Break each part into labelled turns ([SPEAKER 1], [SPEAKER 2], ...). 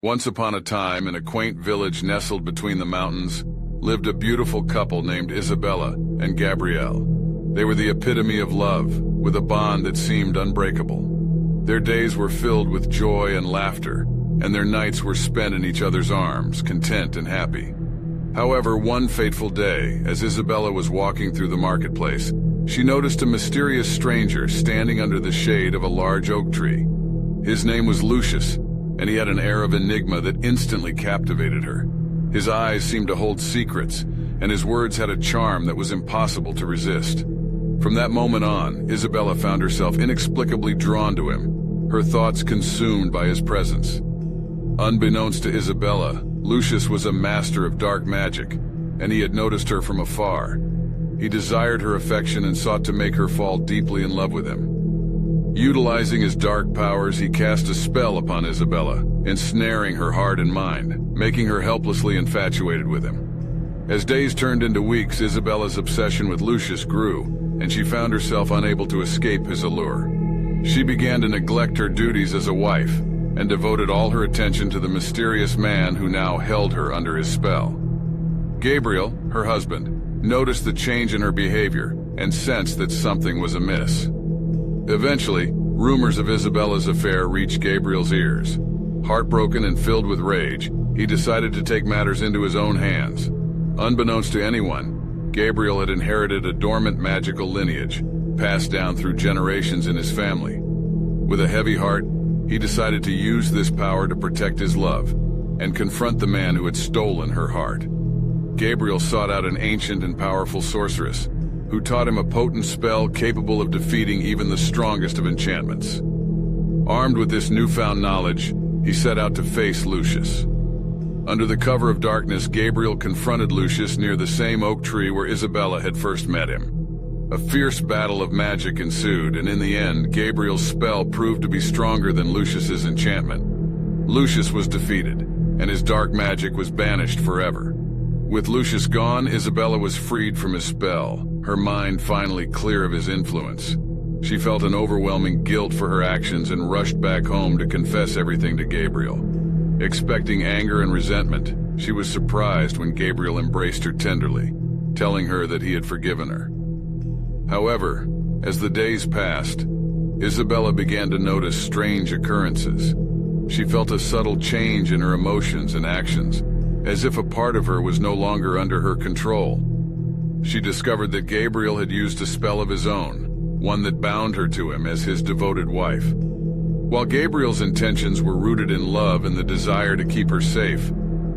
[SPEAKER 1] Once upon a time, in a quaint village nestled between the mountains, lived a beautiful couple named Isabella and Gabrielle. They were the epitome of love, with a bond that seemed unbreakable. Their days were filled with joy and laughter, and their nights were spent in each other's arms, content and happy. However, one fateful day, as Isabella was walking through the marketplace, she noticed a mysterious stranger standing under the shade of a large oak tree. His name was Lucius, and he had an air of enigma that instantly captivated her. His eyes seemed to hold secrets, and his words had a charm that was impossible to resist. From that moment on, Isabella found herself inexplicably drawn to him, her thoughts consumed by his presence. Unbeknownst to Isabella, Lucius was a master of dark magic, and he had noticed her from afar. He desired her affection and sought to make her fall deeply in love with him. Utilizing his dark powers, he cast a spell upon Isabella, ensnaring her heart and mind, making her helplessly infatuated with him. As days turned into weeks, Isabella's obsession with Lucius grew, and she found herself unable to escape his allure. She began to neglect her duties as a wife, and devoted all her attention to the mysterious man who now held her under his spell. Gabriel, her husband, noticed the change in her behavior and sensed that something was amiss. Eventually, rumors of Isabella's affair reached Gabriel's ears. Heartbroken and filled with rage, he decided to take matters into his own hands. Unbeknownst to anyone, Gabriel had inherited a dormant magical lineage, passed down through generations in his family. With a heavy heart, he decided to use this power to protect his love and confront the man who had stolen her heart. Gabriel sought out an ancient and powerful sorceress, who taught him a potent spell capable of defeating even the strongest of enchantments. Armed with this newfound knowledge, he set out to face Lucius. Under the cover of darkness, Gabriel confronted Lucius near the same oak tree where Isabella had first met him. A fierce battle of magic ensued, and in the end, Gabriel's spell proved to be stronger than Lucius's enchantment. Lucius was defeated, and his dark magic was banished forever. With Lucius gone, Isabella was freed from his spell, her mind finally clear of his influence. She felt an overwhelming guilt for her actions and rushed back home to confess everything to Gabriel. Expecting anger and resentment, she was surprised when Gabriel embraced her tenderly, telling her that he had forgiven her. However, as the days passed, Isabella began to notice strange occurrences. She felt a subtle change in her emotions and actions, as if a part of her was no longer under her control. She discovered that Gabriel had used a spell of his own, one that bound her to him as his devoted wife. While Gabriel's intentions were rooted in love and the desire to keep her safe,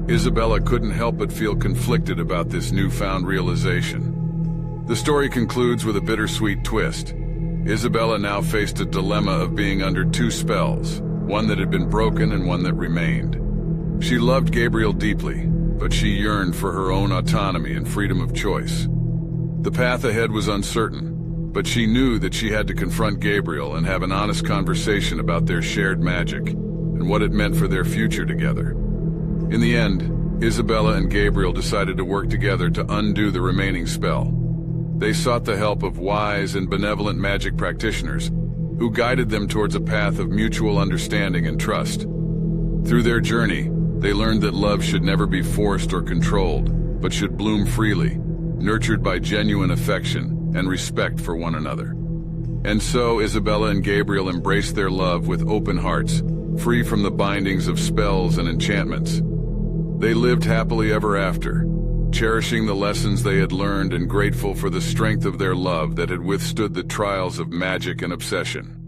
[SPEAKER 1] Isabella couldn't help but feel conflicted about this newfound realization. The story concludes with a bittersweet twist. Isabella now faced a dilemma of being under two spells, one that had been broken and one that remained. She loved Gabriel deeply, but she yearned for her own autonomy and freedom of choice. The path ahead was uncertain, but she knew that she had to confront Gabriel and have an honest conversation about their shared magic and what it meant for their future together. In the end, Isabella and Gabriel decided to work together to undo the remaining spell. They sought the help of wise and benevolent magic practitioners who guided them towards a path of mutual understanding and trust. Through their journey, they learned that love should never be forced or controlled, but should bloom freely, nurtured by genuine affection and respect for one another. And so Isabella and Gabriel embraced their love with open hearts, free from the bindings of spells and enchantments. They lived happily ever after, cherishing the lessons they had learned and grateful for the strength of their love that had withstood the trials of magic and obsession.